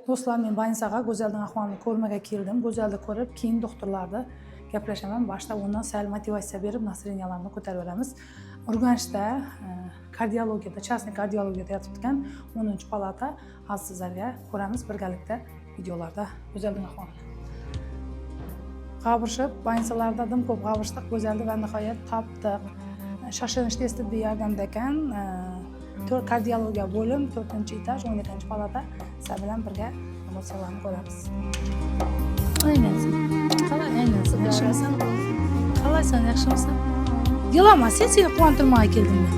Do'stlar, men Bayinsaga Go'zalning ahvolini ko'rmaga keldim. Go'zalni ko'rib, keyin doktorlarni gaplashaman. Boshda undan sal motivatsiya berib, nasriyalarini ko'taraveramiz. Urganchda kardiologiyada, частный kardiologiyada yotib turgan 10-palata hozir sizlarga ko'ramiz birgalikda videolarda Go'zalning ahvolini. G'abirishib, Bayinsalarda dim ko'p g'abirishdik. Go'zalni va nihoyat topdik. Shoshlanish testida yordamda ekan. Kardiologiya bo'lim 4-etaj 12-palata sizlar bilan birga emotsiyalarni ko'ramiz. Aynansan. Qalay aynansan? Yaxshimisan? Qalaysan? Yaxshimisan? Yig'lama, seni quvontirmoqqa keldim men.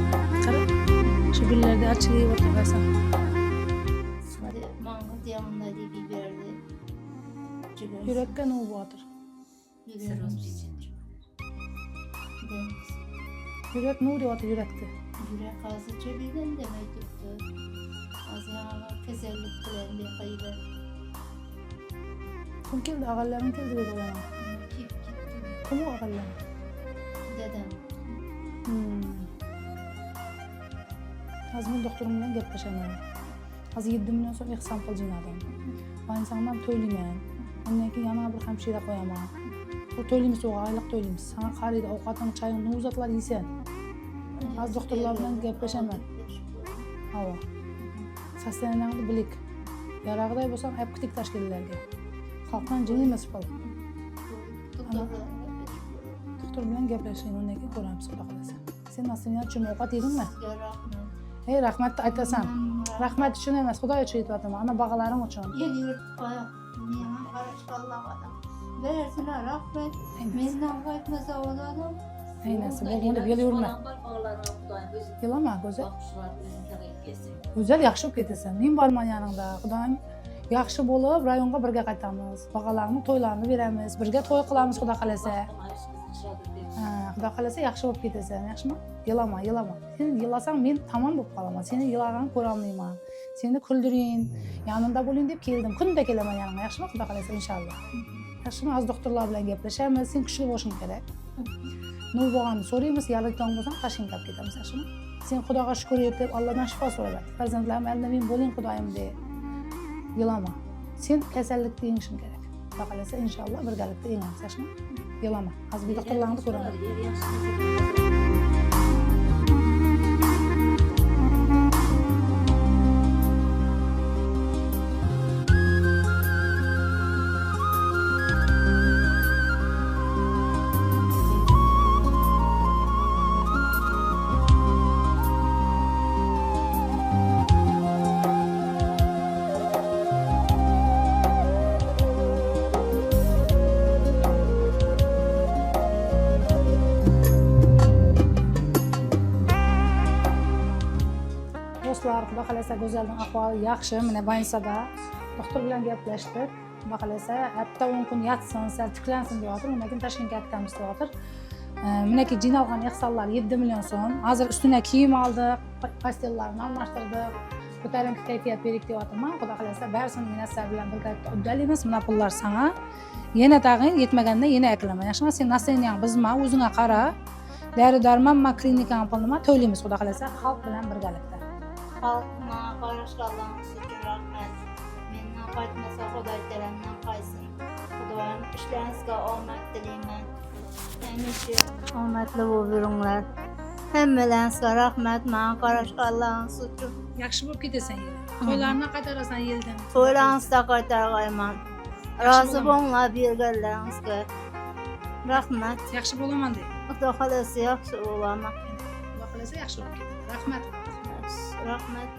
Qara. Shu gullarda achilib o'tirsan. Mang'it yanında deb berdi. Yurakka nima bo'ladir? Yurak nima deyapti yurakda? Yürek ağzı çevirden demek tuttu. Azıcık kesellik bilen bir kaydı. Kim keldi? Ağallaring keldi dedi ona. Kip gitti. Kim o ağallar? Dedem. Hozir men doktorim bilan gaplashaman. Hozir 7 million so'm ihson pul jinadim. Bayinsamdan to'ylayman. Undan keyin yana bir hamshira qo'yaman. Bu to'ylaymiz, o oylik to'ylaymiz. Sana qaraydi, ovqating, chaying, uzatlar yeysan. Az doktorlar bilan gaplashaman. Havo. Sosteningni bilik. Yarag'day bo'lsam, olib ketik tashkillarga. Xalqdan jin emas pul. Doktor bilan gaplashing, undan keyin ko'ramiz, xudo xolasa. Sen nasibingdan uchun ovqat yedingmi? Ey, rahmat aytasan. Rahmat uchun emas, Xudo uchun aytyapman. Ana bag'alarim uchun. El yurt qo'ya. Nima qarash Allohga. Versinlar rahmat. Mendan qaytmasa o'ladim. Aynasi bo'lganda bel yurma. Yilama, Go'zal. Go'zal yaxshi bo'lib ketasan. Men borman yaningda. Xudoyim yaxshi bo'lib, rayonga birga qaytamiz. Bag'alarni, to'ylarni beramiz. Birga to'y qilamiz, Xudo xolasa. Xudo xolasa yaxshi bo'lib ketasan, yaxshimi? Yilama, yilama. Sen yilasang men tamom bo'lib qolaman. Seni yilag'ingni ko'ra olmayman. Seni kuldiring, yanimda bo'ling deb keldim. Kunda kelaman yaningga, yaxshimi? Xudo xolasa inshaalloh. Yaxshimi? Az doktorlar bilan gaplashamiz. Sen kuchli bo'lishing kerak. Nima bo'lganini so'raymiz, yalikdan bo'lsang tashlab olib ketamiz, yaxshimi? Sen Xudoga shukr et deb Allohdan shifo so'ra. Farzandlarim oldida men bo'ling Xudoyim de. Yilama. Sen kasallikni yengishing kerak. Xudo xolasa inshaalloh birgalikda yengamiz, yaxshimi? Yilama. Hozir doktorlarni ko'raman. Do'stlar, Xudo xolasa Go'zalning ahvoli yaxshi. Mana Bayinsada doktor bilan gaplashdik. Xudo xolasa hafta 10 kun yotsin, sal tiklansin deyotir. Undan keyin Toshkentga ketamiz deyotir. Minaki jinalgan ihsonlar 7 million so'm. Hozir ustuna kiyim oldik, pastellarni almashtirdik. Ko'tarinki kayfiyat berik deyotirman. Xudo xolasa barisini men sizlar bilan birgalikda uddalaymiz. Mana pullar sana. Yana tag'in yetmaganda yana aklaman. Yaxshimi? Sen nasriyang bizma, o'zingga qara. Dori-darmon ma klinikani pulini to'laymiz, Xudo xolasa xalq bilan birgalikda. Halkına qarash Allah'ın şükür rahmet. Mendan qaytmasa Xudoy terimdan qaysin. Xudoyim ishlaringizga omad tilayman. Hamisha omadli bo'linglar. Hammalaringizga rahmat. Men qarash Allah'ın şükür. Yaxshi bo'lib ketasan yeri. To'ylarni qaytarasan yeldan. To'ylaringizda qaytarg'ayman. Rozi bo'linglar berganlaringizga. Rahmat. Yaxshi bo'laman de. Xudo xolasa yaxshi bo'laman. Xudo xolasa yaxshi bo'lib ketadi. Rahmat. Rahmat.